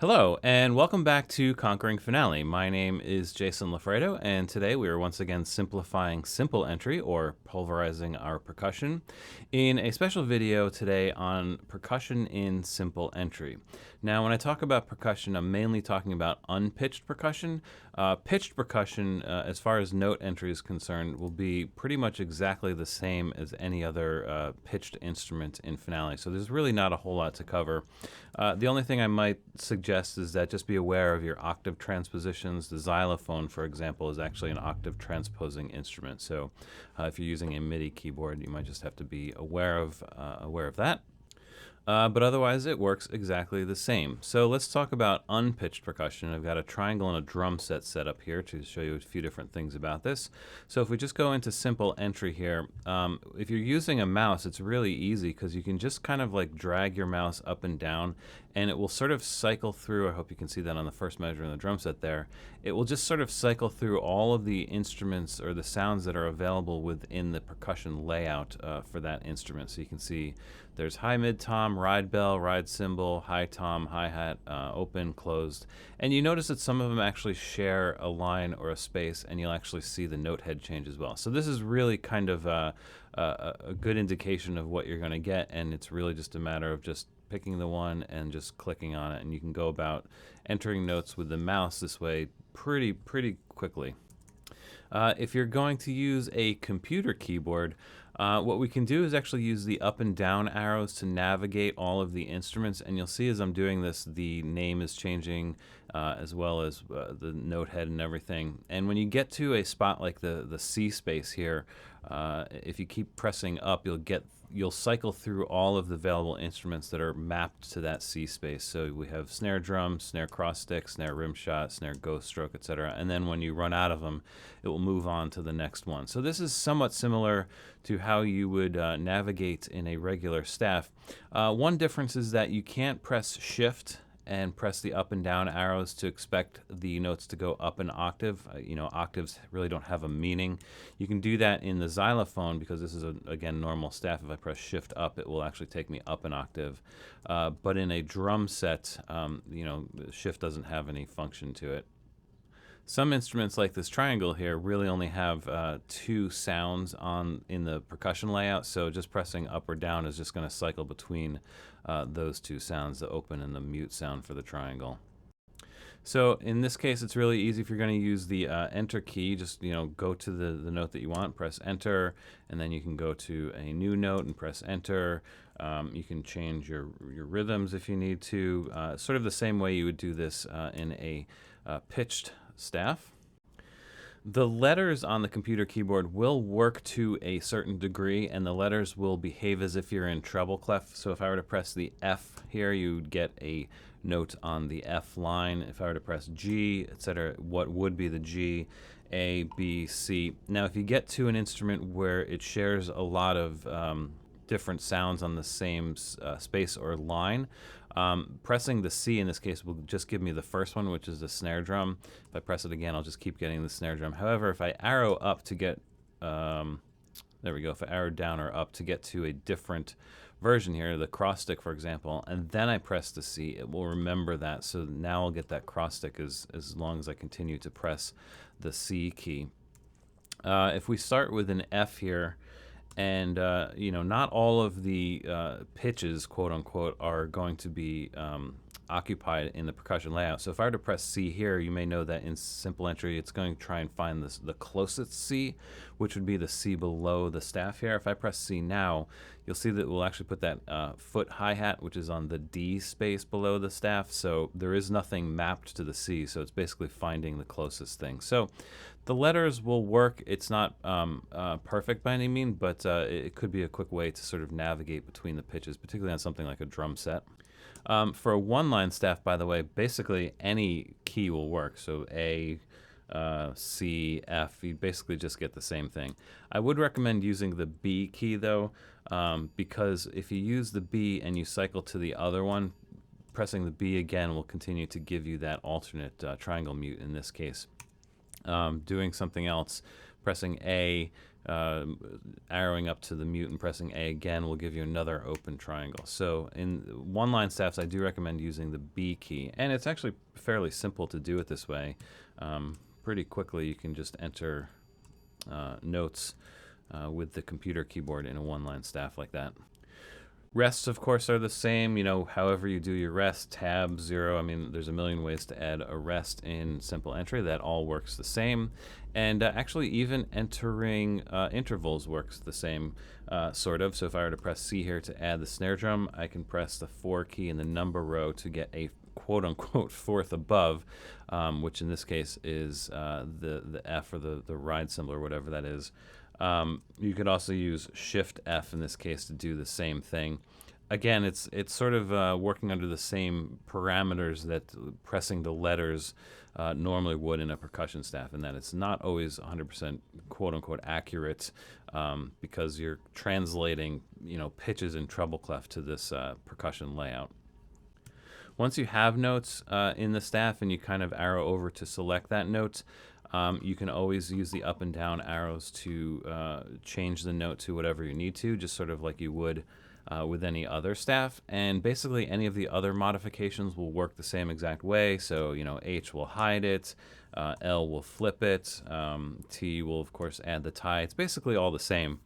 Hello, and welcome back to Conquering Finale. My name is Jason Lafredo, and today we are once again simplifying simple entry, or pulverizing our percussion, in a special video today on percussion in simple entry. Now, when I talk about percussion, I'm mainly talking about unpitched percussion. Pitched percussion, as far as note entry is concerned, will be pretty much exactly the same as any other pitched instrument in Finale, so there's really not a whole lot to cover. The only thing I might suggest is that just be aware of your octave transpositions. The xylophone, for example, is actually an octave transposing instrument. So if you're using a MIDI keyboard, you might just have to be aware of that. But otherwise, it works exactly the same. So let's talk about unpitched percussion. I've got a triangle and a drum set up here to show you a few different things about this. So if we just go into simple entry here, if you're using a mouse, it's really easy because you can just kind of like drag your mouse up and down, and it will sort of cycle through. I hope you can see that on the first measure in the drum set there. It will just sort of cycle through all of the instruments or the sounds that are available within the percussion layout for that instrument. So you can see there's high, mid, tom, ride bell, ride cymbal, high tom, hi-hat, open, closed. And you notice that some of them actually share a line or a space, and you'll actually see the note head change as well. So this is really kind of a good indication of what you're going to get, and it's really just a matter of just picking the one and just clicking on it, and you can go about entering notes with the mouse this way pretty quickly. If you're going to use a computer keyboard, what we can do is actually use the up and down arrows to navigate all of the instruments, and you'll see as I'm doing this, the name is changing as well as the note head and everything. And when you get to a spot like the C space here, if you keep pressing up, you'll cycle through all of the available instruments that are mapped to that C space. So we have snare drum, snare cross stick, snare rim shot, snare ghost stroke, etc. And then when you run out of them, it will move on to the next one. So this is somewhat similar to how you would navigate in a regular staff. One difference is that you can't press shift and press the up and down arrows to expect the notes to go up an octave. Octaves really don't have a meaning. You can do that in the xylophone because this is, again, normal staff. If I press shift up, it will actually take me up an octave. But in a drum set, shift doesn't have any function to it. Some instruments like this triangle here really only have two sounds in the percussion layout, so just pressing up or down is just going to cycle between those two sounds, the open and the mute sound for the triangle. So in this case, it's really easy. If you're going to use the enter key, just go to the note that you want, press enter, and then you can go to a new note and press enter. You can change your rhythms if you need to, sort of the same way you would do this in a pitched staff. The letters on the computer keyboard will work to a certain degree, and the letters will behave as if you're in treble clef. So if I were to press the F here, you'd get a note on the F line. If I were to press G, etc., what would be the G? A, B, C. Now, if you get to an instrument where it shares a lot of different sounds on the same space or line, pressing the C in this case will just give me the first one, which is the snare drum. If I press it again, I'll just keep getting the snare drum. However, if I arrow up to get, there we go, if I arrow down or up to get to a different version here, the cross stick, for example, and then I press the C, it will remember that. So now I'll get that cross stick as long as I continue to press the C key. If we start with an F here, and not all of the pitches, quote unquote, are going to be occupied in the percussion layout. So if I were to press C here, you may know that in simple entry, it's going to try and find the closest C, which would be the C below the staff here. If I press C now, you'll see that we'll actually put that foot hi-hat, which is on the D space below the staff. So there is nothing mapped to the C, so it's basically finding the closest thing. So the letters will work. It's not perfect by any means, but it could be a quick way to sort of navigate between the pitches, particularly on something like a drum set. For a one-line staff, by the way, basically any key will work. So A, C, F, you basically just get the same thing. I would recommend using the B key, though, because if you use the B and you cycle to the other one, pressing the B again will continue to give you that alternate triangle mute in this case. Doing something else, pressing A arrowing up to the mute and pressing A again will give you another open triangle. So in one-line staffs, I do recommend using the B key, and it's actually fairly simple to do it this way. Pretty quickly, you can just enter notes with the computer keyboard in a one-line staff like that. Rests, of course, are the same. However you do your rest, tab, 0. I mean, there's a million ways to add a rest in simple entry. That all works the same. And actually, even entering intervals works the same, sort of. So if I were to press C here to add the snare drum, I can press the 4 key in the number row to get a quote-unquote fourth above, which in this case is the F or the ride symbol or whatever that is. You could also use Shift F in this case to do the same thing. Again, it's sort of working under the same parameters that pressing the letters normally would in a percussion staff, and that it's not always 100% quote-unquote accurate because you're translating pitches and treble clef to this percussion layout. Once you have notes in the staff and you kind of arrow over to select that note, you can always use the up and down arrows to change the note to whatever you need to, just sort of like you would with any other staff. And basically any of the other modifications will work the same exact way. So, H will hide it, L will flip it, T will, of course, add the tie. It's basically all the same.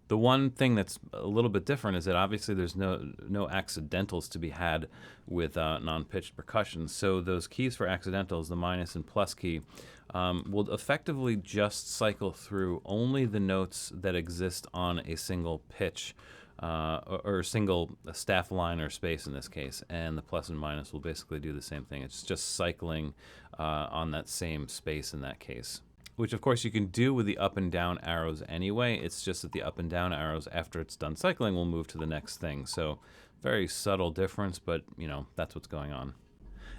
The one thing that's a little bit different is that obviously there's no accidentals to be had with non-pitched percussion. So those keys for accidentals, the minus and plus key, will effectively just cycle through only the notes that exist on a single pitch or single staff line or space in this case. And the plus and minus will basically do the same thing. It's just cycling on that same space in that case, which of course you can do with the up and down arrows anyway. It's just that the up and down arrows, after it's done cycling, will move to the next thing. So very subtle difference, but that's what's going on.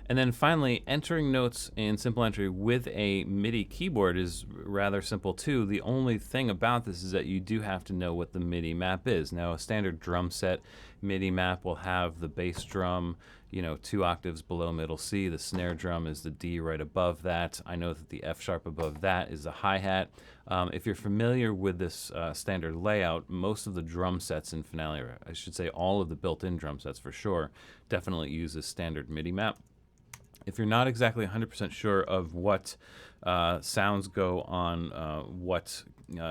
And then finally, entering notes in simple entry with a MIDI keyboard is rather simple too. The only thing about this is that you do have to know what the MIDI map is. Now, a standard drum set MIDI map will have the bass drum, 2 octaves below middle C. The snare drum is the D right above that. I know that the F sharp above that is the hi-hat. If you're familiar with this standard layout, most of the drum sets in Finale, or I should say all of the built-in drum sets for sure, definitely use this standard MIDI map. If you're not exactly 100% sure of what sounds go on what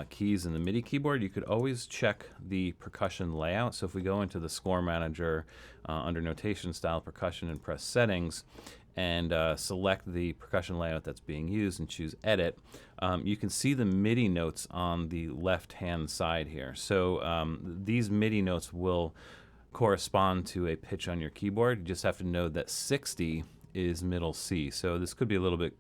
keys in the MIDI keyboard, you could always check the percussion layout. So if we go into the score manager under notation style percussion and press settings and select the percussion layout that's being used and choose edit, you can see the MIDI notes on the left hand side here. So these MIDI notes will correspond to a pitch on your keyboard. You just have to know that 60 is middle C. So this could be a little bit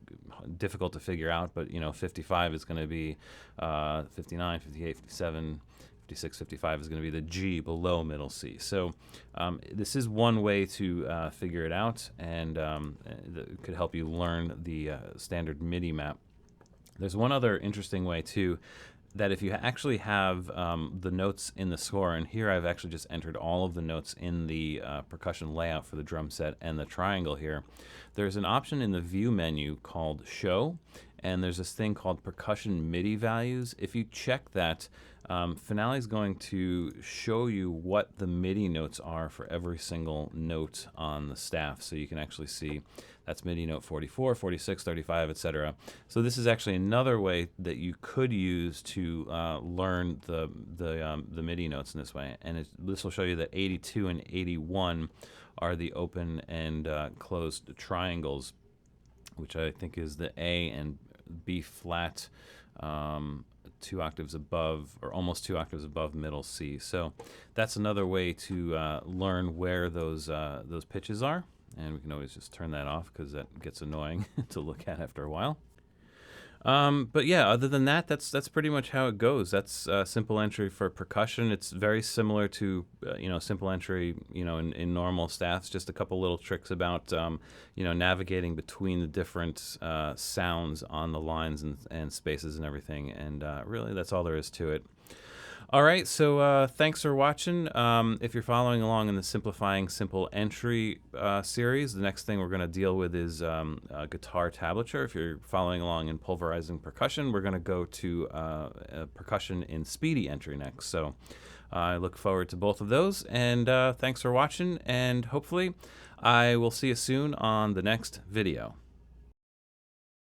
difficult to figure out, but 55 is going to be 59, 58, 57, 56, 55 is going to be the G below middle C. So this is one way to figure it out, and it could help you learn the standard MIDI map. There's one other interesting way too, that if you actually have the notes in the score, and here I've actually just entered all of the notes in the percussion layout for the drum set and the triangle here, there's an option in the view menu called Show, and there's this thing called Percussion MIDI Values. If you check that, Finale is going to show you what the MIDI notes are for every single note on the staff, so you can actually see that's MIDI note 44, 46, 35, etc. So this is actually another way that you could use to learn the MIDI notes in this way. And this will show you that 82 and 81 are the open and closed triangles, which I think is the A and B flat 2 octaves above, or almost 2 octaves above middle C. So that's another way to learn where those pitches are. And we can always just turn that off because that gets annoying to look at after a while. But yeah, other than that, that's pretty much how it goes. That's simple entry for percussion. It's very similar to simple entry in normal staffs. Just a couple little tricks about navigating between the different sounds on the lines and spaces and everything. And really, that's all there is to it. All right, so thanks for watching. If you're following along in the Simplifying Simple Entry series, the next thing we're going to deal with is guitar tablature. If you're following along in Pulverizing Percussion, we're going to go to Percussion in Speedy Entry next. So I look forward to both of those, and thanks for watching, and hopefully I will see you soon on the next video.